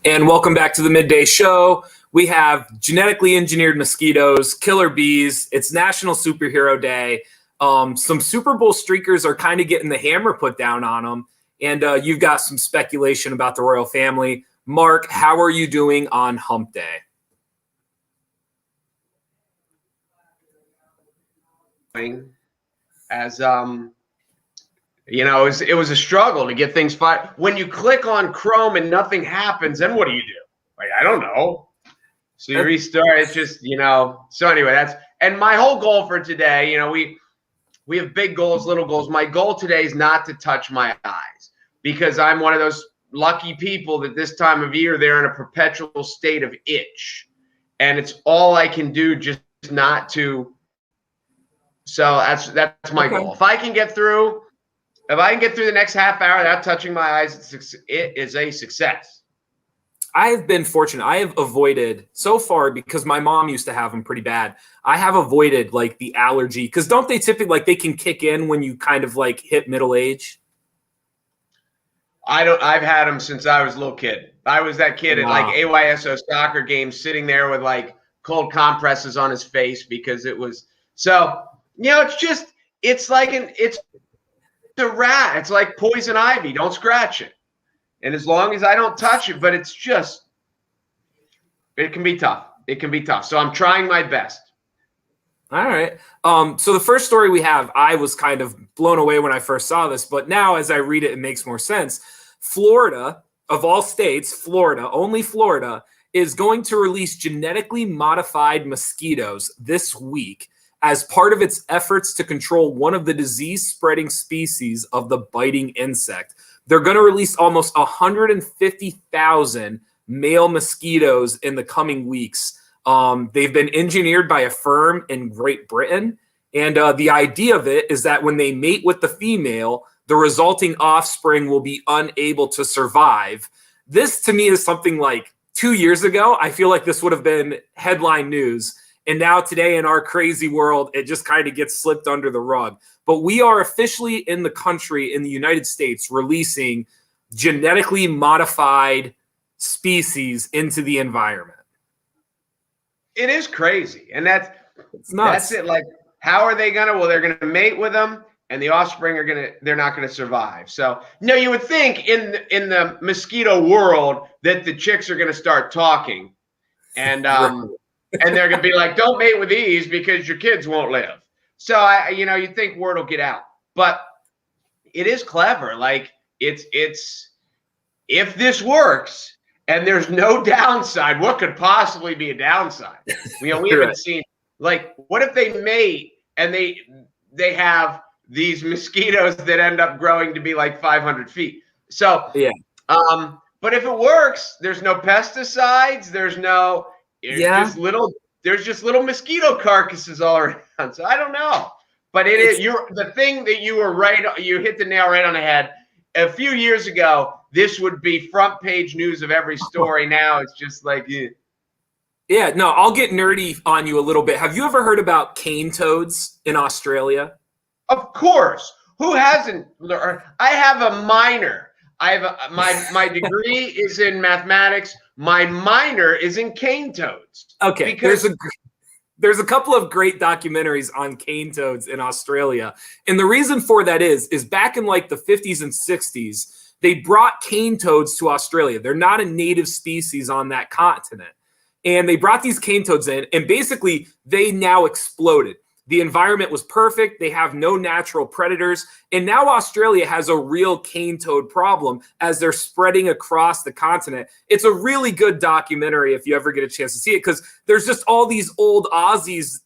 And welcome back to the Midday Show. We have genetically engineered mosquitoes, killer bees. It's National Superhero Day. Some Super Bowl streakers are kind of getting the hammer put down on them. And you've got some speculation about the royal family. Mark, how are you doing on Hump Day? As you know, it was a struggle to get things fired. When you click on Chrome and nothing happens, then what do you do? Like, I don't know. So you restart. It's just, so anyway, and my whole goal for today, we have big goals, little goals. My goal today is not to touch my eyes, because I'm one of those lucky people that this time of year, they're in a perpetual state of itch, and it's all I can do just not to. So that's my goal. If I can get through the next half hour without touching my eyes, it is a success. I have been fortunate. I have avoided so far, because my mom used to have them pretty bad. I have avoided like the allergy, because don't they typically they can kick in when you kind of hit middle age? I've had them since I was a little kid. I was that kid at AYSO soccer games, sitting there with cold compresses on his face, because it was so. It's a rat. It's like poison ivy. Don't scratch it. And as long as I don't touch it, but it can be tough. It can be tough. So I'm trying my best. All right. So the first story we have, I was kind of blown away when I first saw this, but now as I read it, it makes more sense. Florida, of all states, only Florida, is going to release genetically modified mosquitoes this week as part of its efforts to control one of the disease-spreading species of the biting insect. They're going to release almost 150,000 male mosquitoes in the coming weeks. They've been engineered by a firm in Great Britain, and the idea of it is that when they mate with the female, the resulting offspring will be unable to survive. This, to me, is something like 2 years ago. I feel like this would have been headline news. And now today in our crazy world, it just kind of gets slipped under the rug. But we are officially in the country, in the United States, releasing genetically modified species into the environment. It is crazy. And that's it. How are they gonna? Well, they're gonna mate with them, and the offspring they're not gonna survive. So no, you would think in the mosquito world that the chicks are gonna start talking, and and they're gonna be like, don't mate with these because your kids won't live. So you'd think word will get out, but it is clever. It's if this works and there's no downside, what could possibly be a downside? We haven't seen, what if they mate and they have these mosquitoes that end up growing to be 500 feet. So yeah. But if it works, there's no pesticides. There's just little mosquito carcasses all around. So I don't know, but the thing that you hit the nail right on the head. A few years ago, this would be front page news of every story. Now it's just yeah, no, I'll get nerdy on you a little bit. Have you ever heard about cane toads in Australia? Of course. Who hasn't? I have a minor. My degree is in mathematics. My minor is in cane toads. Okay, there's a couple of great documentaries on cane toads in Australia. And the reason for that is back in the 50s and 60s, they brought cane toads to Australia. They're not a native species on that continent. And they brought these cane toads in, and basically they now exploded. The environment was perfect. They have no natural predators. And now Australia has a real cane toad problem as they're spreading across the continent. It's a really good documentary if you ever get a chance to see it, because there's just all these old Aussies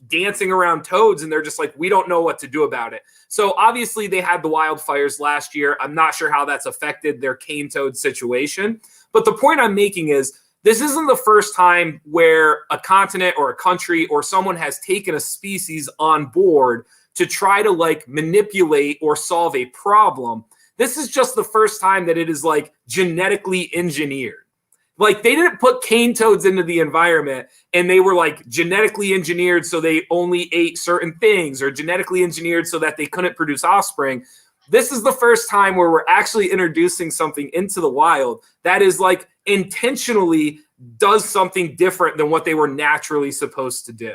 dancing around toads, and they're just we don't know what to do about it. So obviously they had the wildfires last year. I'm not sure how that's affected their cane toad situation. But the point I'm making is, this isn't the first time where a continent or a country or someone has taken a species on board to try to manipulate or solve a problem. This is just the first time that it is genetically engineered. They didn't put cane toads into the environment and they were genetically engineered so they only ate certain things, or genetically engineered so that they couldn't produce offspring. This is the first time where we're actually introducing something into the wild that is intentionally does something different than what they were naturally supposed to do.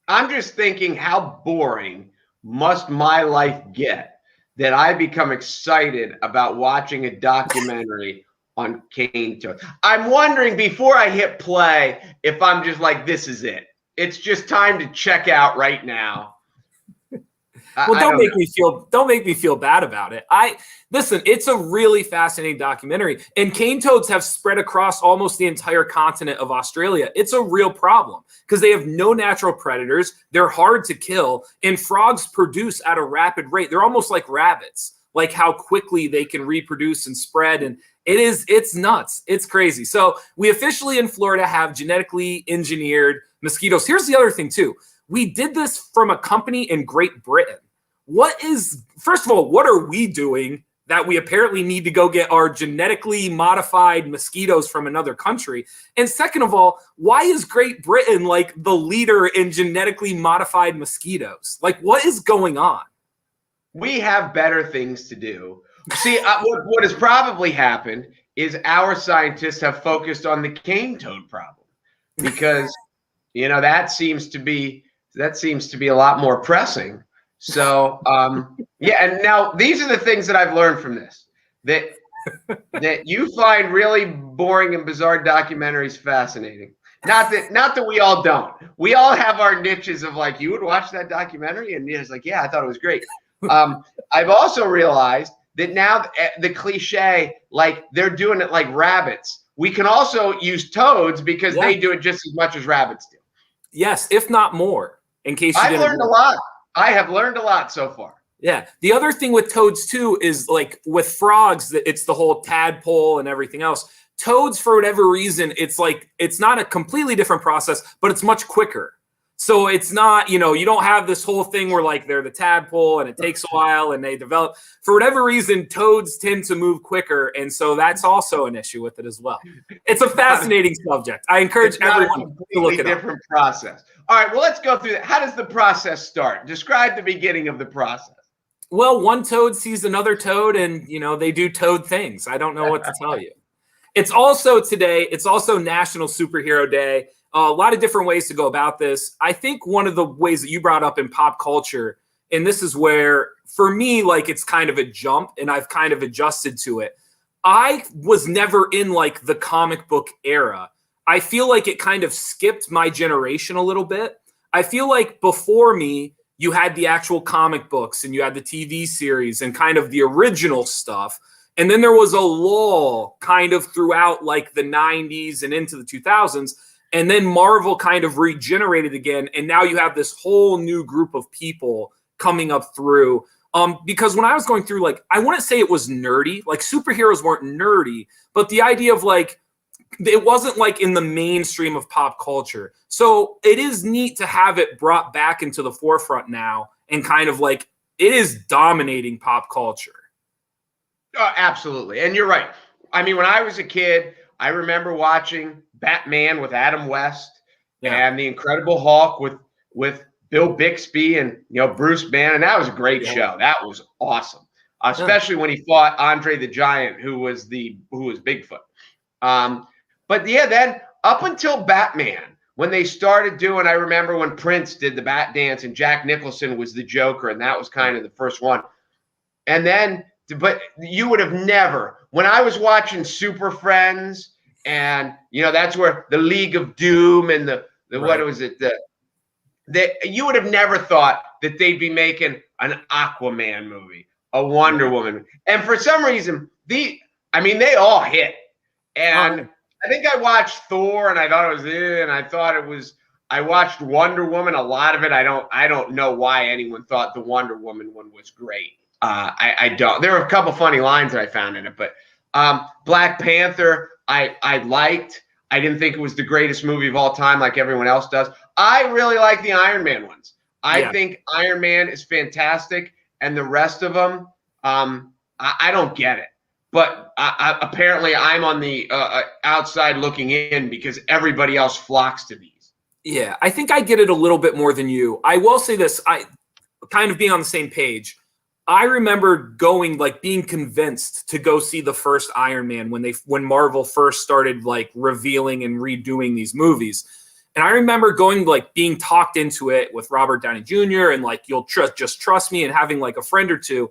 I'm just thinking, how boring must my life get that I become excited about watching a documentary on cane toads? I'm wondering before I hit play if I'm just like, this is it. It's just time to check out right now. Well, don't make me feel bad about it. Listen, it's a really fascinating documentary, and cane toads have spread across almost the entire continent of Australia. It's a real problem because they have no natural predators. They're hard to kill, and frogs produce at a rapid rate. They're almost like rabbits, like how quickly they can reproduce and spread. And it's nuts. It's crazy. So we officially in Florida have genetically engineered mosquitoes. Here's the other thing too. We did this from a company in Great Britain. First of all, what are we doing that we apparently need to go get our genetically modified mosquitoes from another country? And second of all, why is Great Britain like the leader in genetically modified mosquitoes? Like, what is going on? We have better things to do. See, what has probably happened is our scientists have focused on the cane toad problem because, that seems to be a lot more pressing. So, yeah, and now these are the things that I've learned from this, that you find really boring and bizarre documentaries fascinating. Not that we all don't. We all have our niches of like, you would watch that documentary? And it's like, yeah, I thought it was great. I've also realized that now the cliche, like they're doing it like rabbits. We can also use toads because they do it just as much as rabbits do. Yes, if not more, in case I've learned a lot. I have learned a lot so far. Yeah. The other thing with toads too is like with frogs, it's the whole tadpole and everything else. Toads, for whatever reason, it's not a completely different process, but it's much quicker. So it's not, you don't have this whole thing where like they're the tadpole and it takes a while and they develop. For whatever reason, toads tend to move quicker. And so that's also an issue with it as well. It's a fascinating subject. I encourage everyone to look it up. Different process. All right, well, let's go through that. How does the process start? Describe the beginning of the process. Well, one toad sees another toad and, they do toad things. I don't know what to tell you. It's also National Superhero Day. A lot of different ways to go about this. I think one of the ways that you brought up in pop culture, and this is where, for me, like it's kind of a jump and I've kind of adjusted to it. I was never in like the comic book era. I feel like it kind of skipped my generation a little bit. I feel like before me, you had the actual comic books and you had the TV series and kind of the original stuff. And then there was a lull kind of throughout like the 90s and into the 2000s. And then Marvel kind of regenerated again. And now you have this whole new group of people coming up through. Because when I was going through, like, I wouldn't say it was nerdy. Like superheroes weren't nerdy, but the idea of like, it wasn't like in the mainstream of pop culture. So it is neat to have it brought back into the forefront now and kind of like it is dominating pop culture. Absolutely. And you're right. I mean, when I was a kid, I remember watching Batman with Adam West and The Incredible Hulk with Bill Bixby and Bruce Banner. And that was a great show. That was awesome. Especially when he fought Andre the Giant, who was Bigfoot. But yeah, then up until Batman, when they started doing, I remember when Prince did the Bat Dance and Jack Nicholson was the Joker, and that was kind of the first one. And then, but you would have never, when I was watching Super Friends, and that's where the League of Doom and the what was it? You would have never thought that they'd be making an Aquaman movie, a Wonder Woman, and for some reason, they all hit, and. I think I watched Thor and I thought it was and I watched Wonder Woman, a lot of it. I don't know why anyone thought the Wonder Woman one was great. I don't. There were a couple funny lines that I found in it, but Black Panther I liked. I didn't think it was the greatest movie of all time like everyone else does. I really like the Iron Man ones. I think Iron Man is fantastic, and the rest of them, I don't get it. But apparently I'm on the outside looking in because everybody else flocks to these. Yeah, I think I get it a little bit more than you. I will say this, I kind of being on the same page. I remember going, like, being convinced to go see the first Iron Man when Marvel first started, like, revealing and redoing these movies. And I remember going, like, being talked into it with Robert Downey Jr. and, like, you'll just trust me, and having, like, a friend or two.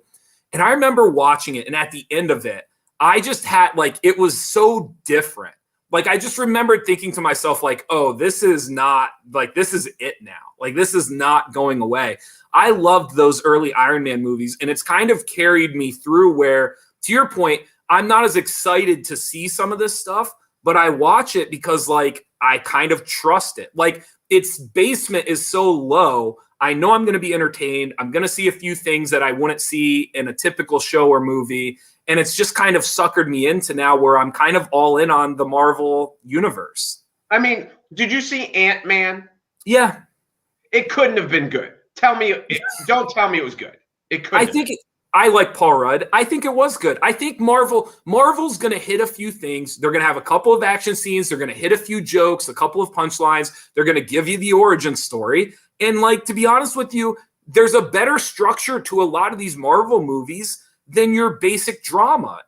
And I remember watching it, and at the end of it, I just had, like, it was so different. Like, I just remembered thinking to myself, like, oh, this is not, like, this is it now. Like, this is not going away. I loved those early Iron Man movies, and it's kind of carried me through where, to your point, I'm not as excited to see some of this stuff, but I watch it because, like, I kind of trust it. Like, its basement is so low. I know I'm going to be entertained. I'm going to see a few things that I wouldn't see in a typical show or movie. And it's just kind of suckered me into now where I'm kind of all in on the Marvel universe. I mean, did you see Ant-Man? Yeah. It couldn't have been good. Don't tell me it was good. It couldn't. I like Paul Rudd. I think it was good. I think Marvel's going to hit a few things. They're going to have a couple of action scenes. They're going to hit a few jokes, a couple of punchlines. They're going to give you the origin story. And, like, to be honest with you, there's a better structure to a lot of these Marvel movies than your basic drama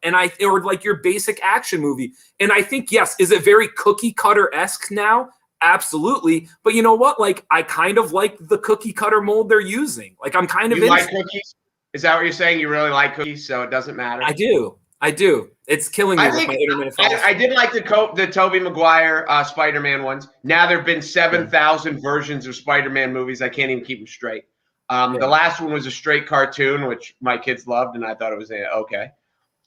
or like your basic action movie. And I think, yes, is it very cookie cutter-esque now? Absolutely. But you know what? Like, I kind of like the cookie cutter mold they're using. Like, I'm kind of You like cookies? Is that what you're saying? You really like cookies, so it doesn't matter? I do. It's killing me with my internet. I did like the Tobey Maguire Spider-Man ones. Now there have been 7,000 versions of Spider-Man movies. I can't even keep them straight. The last one was a straight cartoon, which my kids loved, and I thought it was okay.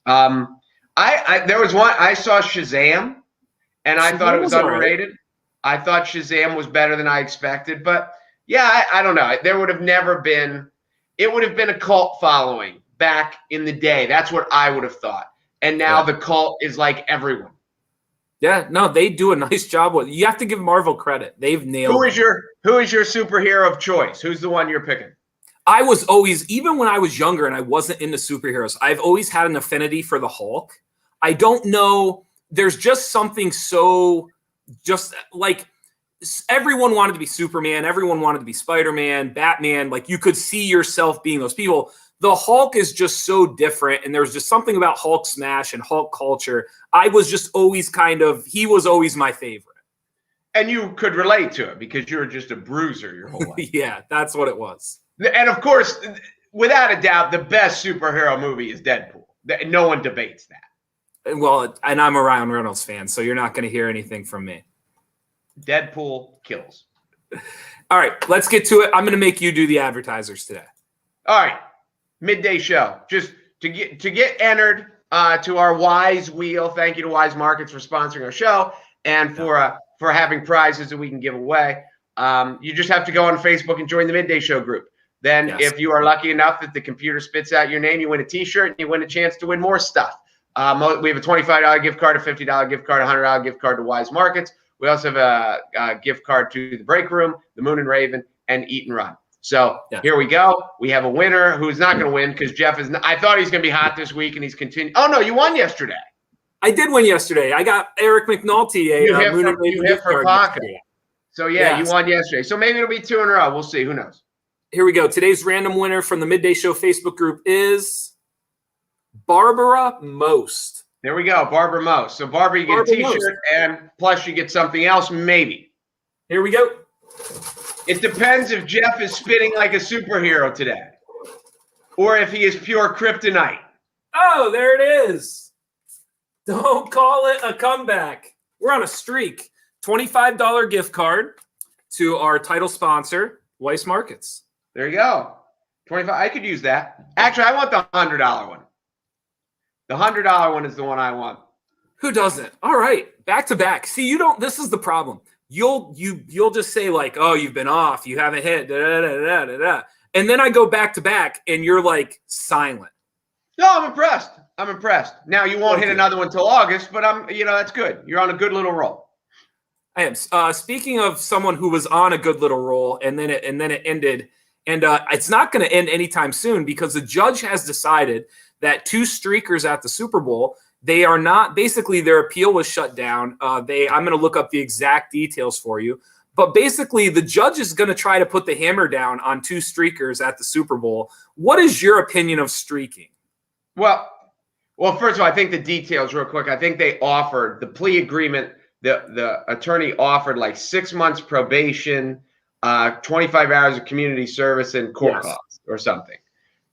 There was one I saw, Shazam, and I thought it was underrated. I thought Shazam was better than I expected, but yeah, I don't know. There would have never been. It would have been a cult following back in the day. That's what I would have thought. And now the cult is like everyone. Yeah, no, they do a nice job with it. You have to give Marvel credit. They've nailed it. Who is your superhero of choice? Who's the one you're picking? I was always, even when I was younger and I wasn't into superheroes, I've always had an affinity for the Hulk. I don't know. There's just something so, just like, everyone wanted to be Superman. Everyone wanted to be Spider-Man, Batman. Like, you could see yourself being those people. The Hulk is just so different, and there's just something about Hulk smash and Hulk culture. I was just always he was always my favorite. And you could relate to it because you were just a bruiser your whole life. Yeah, that's what it was. And of course, without a doubt, the best superhero movie is Deadpool. No one debates that. Well, and I'm a Ryan Reynolds fan, so you're not going to hear anything from me. Deadpool kills. All right, let's get to it. I'm going to make you do the advertisers today. All right. Midday show. Just to get entered to our Weis wheel. Thank you to Weis Markets for sponsoring our show and for having prizes that we can give away. You just have to go on Facebook and join the Midday Show group. Then if you are lucky enough that the computer spits out your name, you win a T-shirt and you win a chance to win more stuff. We have a $25 gift card, a $50 gift card, a $100 gift card to Weis Markets. We also have a gift card to the Break Room, the Moon and Raven, and Eat and Run. So here we go. We have a winner who's not going to win because Jeff is. I thought he's going to be hot this week, and he's continuing. Oh no, you won yesterday. I did win yesterday. I got Eric McNulty a Moon and Raven gift card yesterday. So you won yesterday. So maybe it'll be 2 in a row. We'll see. Who knows? Here we go. Today's random winner from the Midday Show Facebook group is Barbara Most. There we go, Barbara Most. So Barbara, you get a T-shirt, and plus you get something else, maybe. Here we go. It depends if Jeff is spitting like a superhero today, or if he is pure kryptonite. Oh, there it is. Don't call it a comeback. We're on a streak. $25 gift card to our title sponsor, Weis Markets. There you go. 25. I could use that. Actually, I want the $100 one. The $100 one is the one I want. Who doesn't? All right, back to back. See, you don't. This is the problem. You'll just say like, oh, you've been off, you haven't hit, da, da, da, da, da, da. And then I go back to back, and you're like silent. No, I'm impressed. I'm impressed. Now you won't hit another one till August, but that's good. You're on a good little roll. I am. Speaking of someone who was on a good little roll, and then it ended, and it's not going to end anytime soon because the judge has decided that 2 streakers at the Super Bowl. They are not, basically their appeal was shut down. I'm going to look up the exact details for you, But basically, the judge is going to try to put the hammer down on 2 streakers at the Super Bowl. What is your opinion of streaking? Well, first of all, I think the details real quick. I think they offered the plea agreement. The attorney offered like 6 months probation, 25 hours of community service, and court costs or something.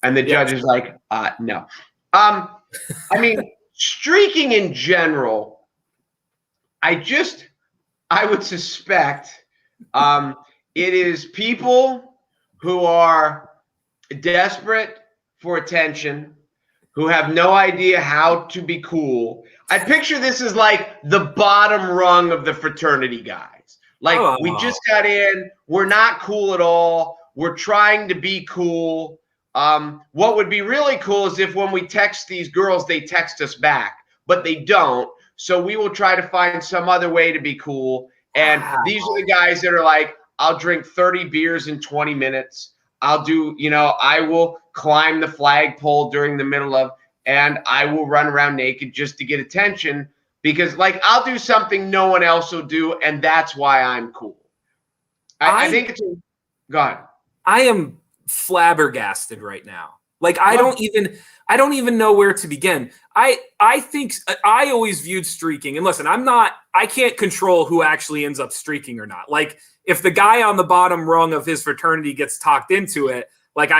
And the judge is like, no. I mean, streaking in general, I would suspect it is people who are desperate for attention, who have no idea how to be cool. I picture this as like the bottom rung of the fraternity guys. Like, we just got in. We're not cool at all. We're trying to be cool. What would be really cool is if when we text these girls, they text us back, but they don't. So we will try to find some other way to be cool. And these are the guys that are like, I'll drink 30 beers in 20 minutes. I'll do, I will climb the flagpole during the middle of, and I will run around naked just to get attention because, like, I'll do something no one else will do, and that's why I'm cool. I think it's go ahead. I am flabbergasted right now. Like, I don't even know where to begin. I think I always viewed streaking, and listen, I can't control who actually ends up streaking or not. Like, if the guy on the bottom rung of his fraternity gets talked into it, like,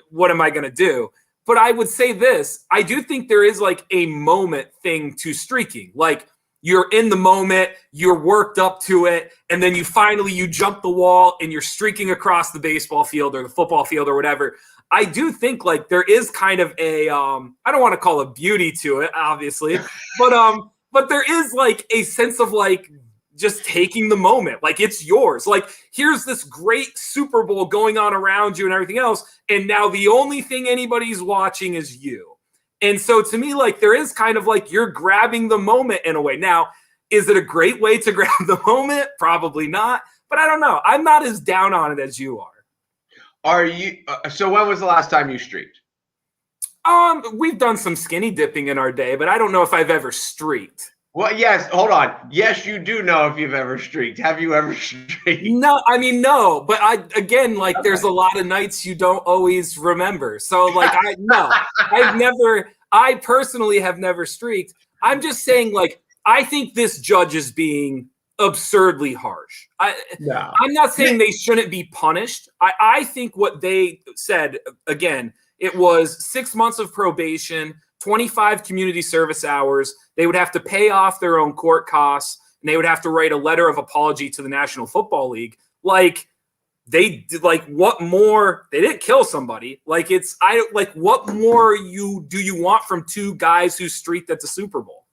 what am I going to do? But I would say this, I do think there is like a moment thing to streaking. Like, you're in the moment, you're worked up to it, and then you jump the wall and you're streaking across the baseball field or the football field or whatever. I do think like there is kind of a, I don't want to call it beauty to it, obviously, but there is like a sense of like just taking the moment. Like, it's yours. Like, here's this great Super Bowl going on around you and everything else. And now the only thing anybody's watching is you. And so to me, like, there is kind of like you're grabbing the moment in a way. Now, is it a great way to grab the moment? Probably not. But I don't know. I'm not as down on it as you are. Are you? So when was the last time you streaked? We've done some skinny dipping in our day, but I don't know if I've ever streaked. Well, yes. Hold on. Yes, you do know if you've ever streaked. Have you ever streaked? No, I mean, no. But there's a lot of nights you don't always remember. So like, I personally have never streaked. I'm just saying, like, I think this judge is being absurdly harsh. I'm not saying they shouldn't be punished. I think what they said, again, it was 6 months of probation, 25 community service hours. They would have to pay off their own court costs, and they would have to write a letter of apology to the National Football League. Like, they did, like, what more? They didn't kill somebody. Like, what more do you want from 2 guys who streaked at the Super Bowl?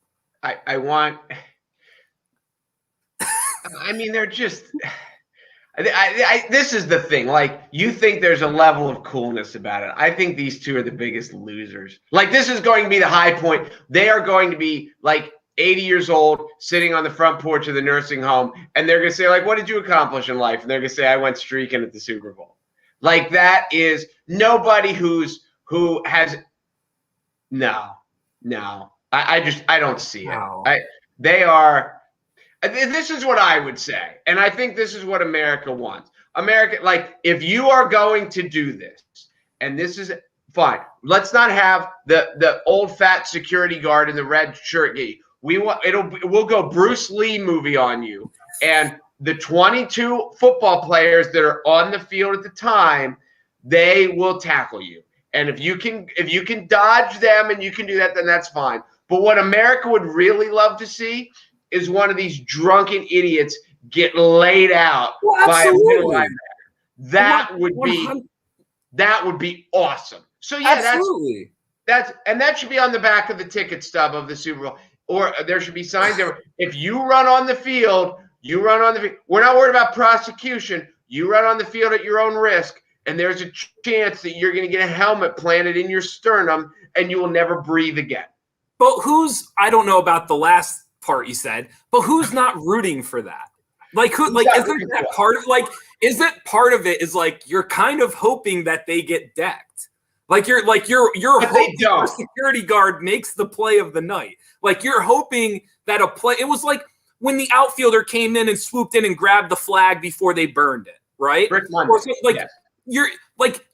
They're just. This is the thing. Like, you think there's a level of coolness about it. I think these 2 are the biggest losers. Like, this is going to be the high point. They are going to be like 80 years old, sitting on the front porch of the nursing home, and they're going to say, like, what did you accomplish in life? And they're going to say, I went streaking at the Super Bowl. Like, that is nobody who has. No. I don't see it. Wow. They are. This is what I would say, and I think this is what America wants. America, like, if you are going to do this, and this is fine, let's not have the old fat security guard in the red shirt. We'll go Bruce Lee movie on you, and the 22 football players that are on the field at the time, they will tackle you. And if you can dodge them and you can do that, then that's fine. But what America would really love to see is one of these drunken idiots get laid out by a middle linebacker. That would be awesome. So yeah, absolutely. that should be on the back of the ticket stub of the Super Bowl. Or there should be signs there. If you run on the field, we're not worried about prosecution. You run on the field at your own risk, and there's a chance that you're going to get a helmet planted in your sternum and you will never breathe again. But I don't know about the last part you said, but who's not rooting for that? Like, isn't that part of, like, is it part of it is like you're kind of hoping that they get decked? Like, you're hoping the security guard makes the play of the night. Like, you're hoping that it was like when the outfielder came in and swooped in and grabbed the flag before they burned it, right? Brick Monday. Or so,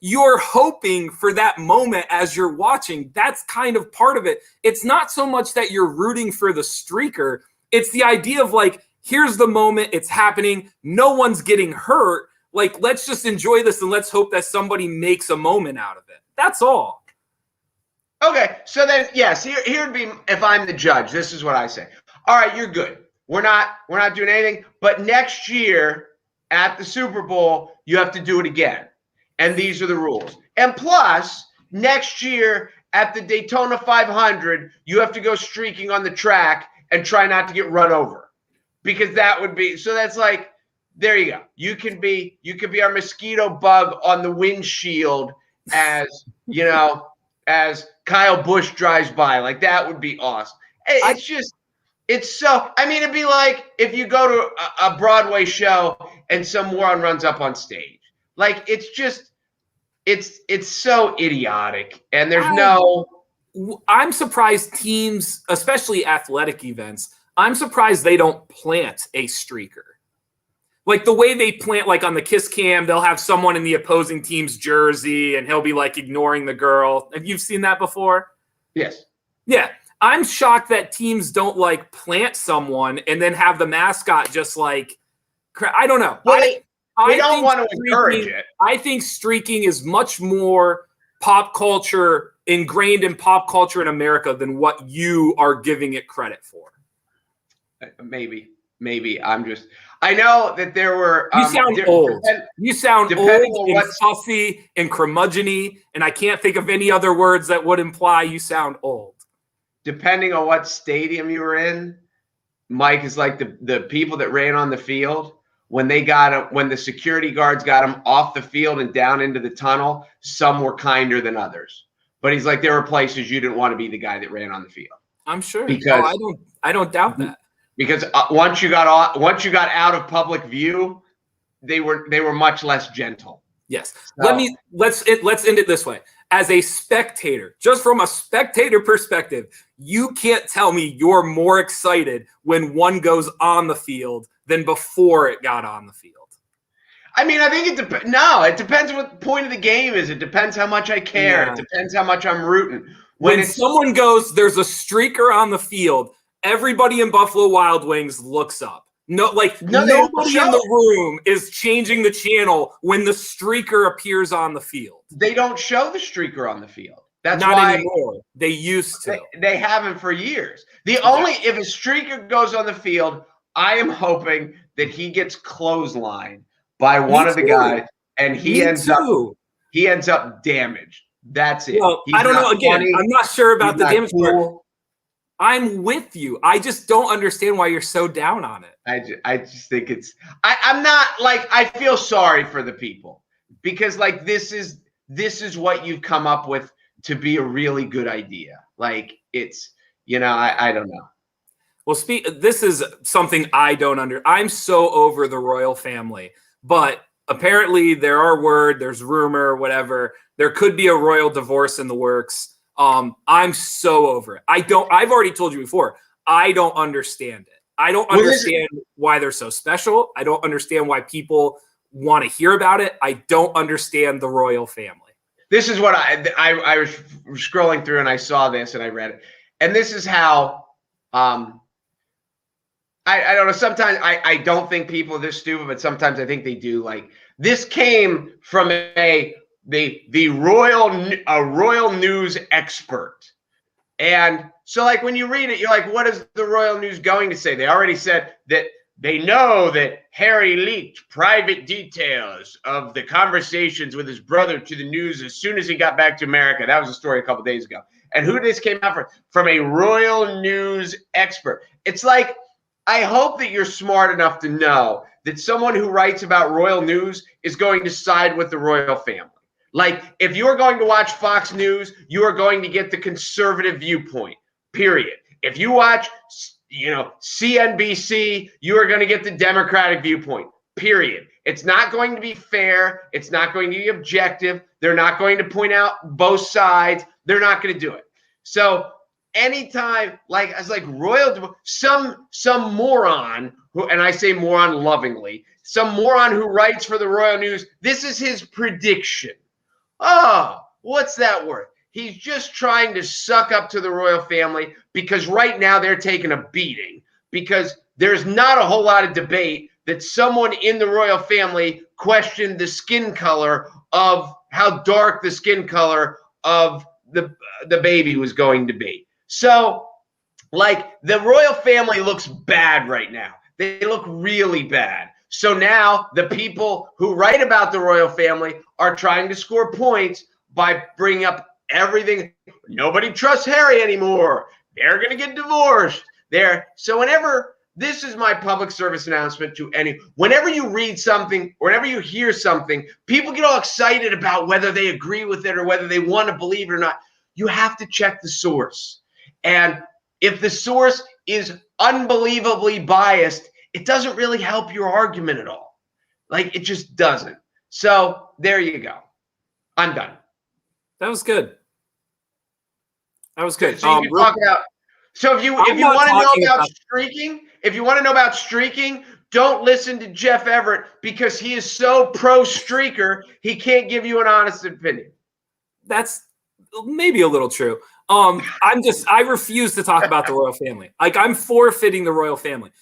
you're hoping for that moment as you're watching. That's kind of part of it. It's not so much that you're rooting for the streaker. It's the idea of like, here's the moment, it's happening, no one's getting hurt. Like, let's just enjoy this and let's hope that somebody makes a moment out of it. That's all. Okay, so then yes, here would be, if I'm the judge, this is what I say. All right, you're good. We're not doing anything, but next year at the Super Bowl, you have to do it again. And these are the rules. And plus, next year at the Daytona 500, you have to go streaking on the track and try not to get run over. Because that would be, so that's like, there you go. You could be our mosquito bug on the windshield as, you know, as Kyle Busch drives by. Like, that would be awesome. It's so, I mean, it'd be like if you go to a Broadway show and some moron runs up on stage. Like, it's just, it's so idiotic. And there's I'm surprised teams, especially athletic events, I'm surprised they don't plant a streaker. Like the way they plant, like on the kiss cam, they'll have someone in the opposing team's jersey and he'll be like ignoring the girl. Have you seen that before? Yes. Yeah. I'm shocked that teams don't like plant someone and then have the mascot just like, I don't know. Well, I don't want to encourage it. I think streaking is much more pop culture, ingrained in pop culture in America than what you are giving it credit for. Maybe I know that there were. You sound old. You sound old and fussy and curmudgeon-y, and I can't think of any other words that would imply you sound old. Depending on what stadium you were in, Mike, is like the people that ran on the field when the security guards got them off the field and down into the tunnel. Some were kinder than others, but he's like, there were places you didn't want to be the guy that ran on the field. I'm sure. Because I don't doubt that. Because once you got out of public view, they were much less gentle. Yes. So, let's end it this way. As a spectator, just from a spectator perspective, you can't tell me you're more excited when one goes on the field than before it got on the field. I mean, I think it depends. No, it depends what the point of the game is. It depends how much I care. Yeah. It depends how much I'm rooting. When someone goes, there's a streaker on the field, everybody in Buffalo Wild Wings looks up. Nobody in the room is changing the channel when the streaker appears on the field. They don't show the streaker on the field. That's not why anymore. They used to. They haven't for years. If a streaker goes on the field, I am hoping that he gets clotheslined by one of the guys, and he ends up damaged. That's it. Well, I don't know. Again, I'm not sure about the damage part. I'm with you. I just don't understand why you're so down on it. I just think it's I'm not like, I feel sorry for the people because like this is what you've come up with to be a really good idea. Like it's, I don't know. Well, this is something I don't I'm so over the royal family, but apparently there's rumor, whatever. There could be a royal divorce in the works. I'm so over it. I've already told you before, I don't understand it. I don't understand why they're so special. I don't understand why people want to hear about it. I don't understand the royal family. This is what I was scrolling through and I saw this and I read it. And this is how, I don't know. Sometimes I don't think people are this stupid, but sometimes I think they do. Like this came from a royal news expert. And so like when you read it, you're like, what is the royal news going to say? They already said that they know that Harry leaked private details of the conversations with his brother to the news as soon as he got back to America. That was a story a couple days ago. And who this came out from a royal news expert. It's like, I hope that you're smart enough to know that someone who writes about royal news is going to side with the royal family. Like, if you're going to watch Fox News, you are going to get the conservative viewpoint, period. If you watch, CNBC, you are going to get the Democratic viewpoint, period. It's not going to be fair. It's not going to be objective. They're not going to point out both sides. They're not going to do it. So anytime, like, I was like, royal, some moron who, and I say moron lovingly, some moron who writes for the Royal News, this is his prediction. Oh, what's that worth? He's just trying to suck up to the royal family because right now they're taking a beating because there's not a whole lot of debate that someone in the royal family questioned the skin color of how dark the skin color of the baby was going to be. So, like, the royal family looks bad right now. They look really bad. So now the people who write about the royal family are trying to score points by bringing up everything. Nobody trusts Harry anymore. They're going to get divorced. So whenever, this is my public service announcement to whenever you read something, or whenever you hear something, people get all excited about whether they agree with it or whether they want to believe it or not. You have to check the source. And if the source is unbelievably biased, it doesn't really help your argument at all. Like, it just doesn't. So there you go. I'm done. That was good. That was good. So you can talk about. So if you want to know about streaking, don't listen to Jeff Everett because he is so pro streaker, he can't give you an honest opinion. That's maybe a little true. I refuse to talk about the royal family. Like, I'm forfeiting the royal family.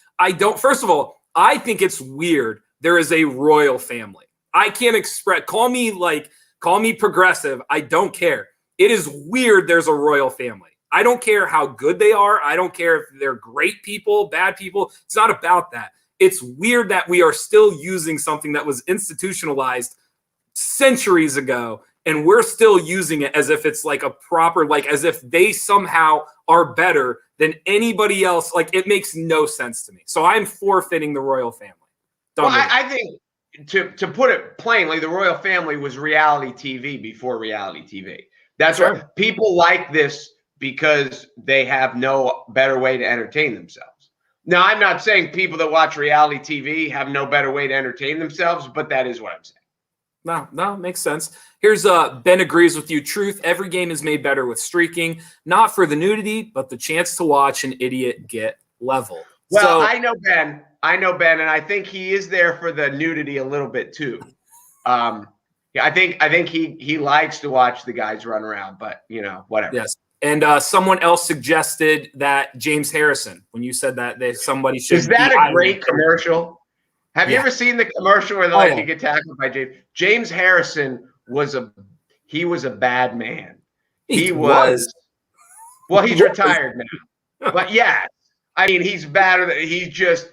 First of all, I think it's weird there is a royal family. I can't call me progressive. I don't care. It is weird there's a royal family. I don't care how good they are. I don't care if they're great people, bad people. It's not about that. It's weird that we are still using something that was institutionalized centuries ago, and we're still using it as if it's like a proper, like as if they somehow are better than anybody else. Like, it makes no sense to me. So I'm forfeiting the royal family. I think to put it plainly, the royal family was reality TV before reality TV. That's right. People like this because they have no better way to entertain themselves. Now, I'm not saying people that watch reality TV have no better way to entertain themselves, but that is what I'm saying. No, makes sense. Here's Ben agrees with you. Truth, every game is made better with streaking, not for the nudity, but the chance to watch an idiot get leveled. Well, I know Ben, and I think he is there for the nudity a little bit too. Yeah, I think he likes to watch the guys run around, but whatever. Yes. And someone else suggested that James Harrison, when you said that somebody should. Is that a great commercial? Have you ever seen the commercial where you get tackled by James? James Harrison was a bad man. He was. Well, he's retired now. But yeah, I mean, he's bad. He's just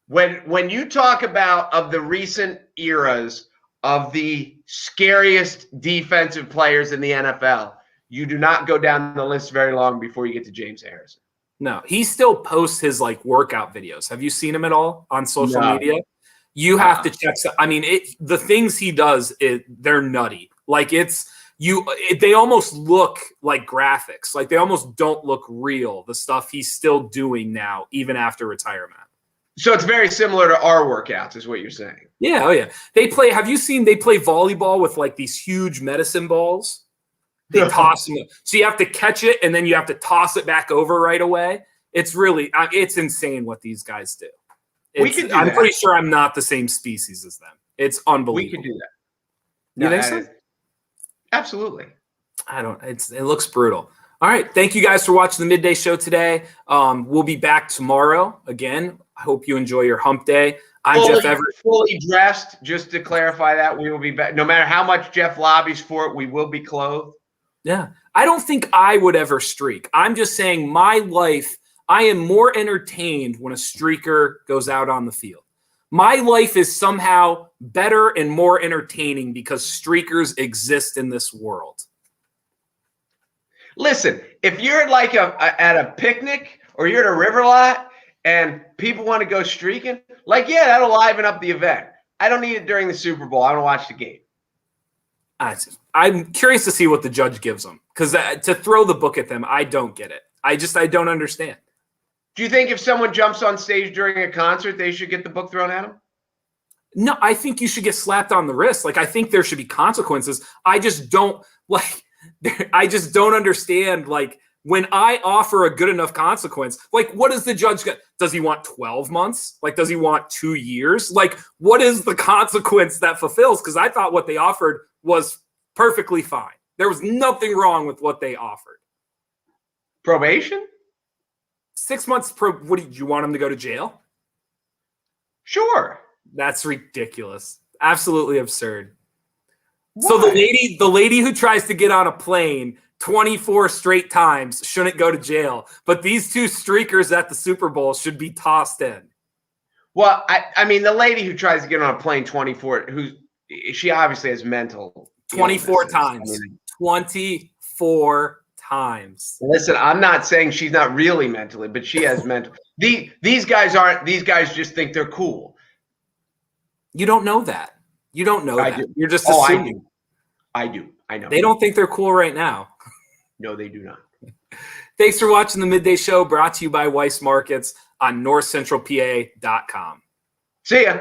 when you talk about of the recent eras of the scariest defensive players in the NFL, you do not go down the list very long before you get to James Harrison. No, he still posts his workout videos. Have you seen him at all on social media? You have to check. I mean, the things he does, they're nutty. Like, they almost look like graphics. Like, they almost don't look real. The stuff he's still doing now, even after retirement. So it's very similar to our workouts, is what you're saying. Yeah. Oh yeah. Have you seen they play volleyball with these huge medicine balls? They toss them. So you have to catch it, and then you have to toss it back over right away. It's really, it's insane what these guys do. I'm pretty sure I'm not the same species as them. It's unbelievable. We could do that. You think so? Absolutely. It looks brutal. All right. Thank you guys for watching the Midday Show today. We'll be back tomorrow again. I hope you enjoy your hump day. I'm Jeff Everett. Fully dressed, just to clarify that. We will be back. No matter how much Jeff lobbies for it, we will be clothed. Yeah. I don't think I would ever streak. I'm just saying my life, I am more entertained when a streaker goes out on the field. My life is somehow better and more entertaining because streakers exist in this world. Listen, if you're at a picnic or you're at a river lot and people want to go streaking, that'll liven up the event. I don't need it during the Super Bowl. I don't watch the game. I'm curious to see what the judge gives them, because to throw the book at them, I don't get it. I don't understand. Do you think if someone jumps on stage during a concert, they should get the book thrown at them? No, I think you should get slapped on the wrist. I think there should be consequences. I just don't understand when I offer a good enough consequence, like what does the judge get? Does he want 12 months? Like, does he want 2 years? Like, what is the consequence that fulfills? Because I thought what they offered was perfectly fine. There was nothing wrong with what they offered. Probation? 6 months. What did you want him to go to jail? Sure. That's ridiculous. Absolutely absurd. Why? So the lady who tries to get on a plane 24 straight times shouldn't go to jail, but these two streakers at the Super Bowl should be tossed in. Well, I mean, the lady who tries to get on a plane 24, she obviously has mental 24 times. I mean, 24 times. Listen, I'm not saying she's not really mentally, but she has mental. These guys aren't. These guys just think they're cool. You don't know that. You don't know that. Do. You're just assuming. I do. I know. They don't think they're cool right now. No, they do not. Thanks for watching the Midday Show, brought to you by Weis Markets on NorthcentralPa.com. See ya.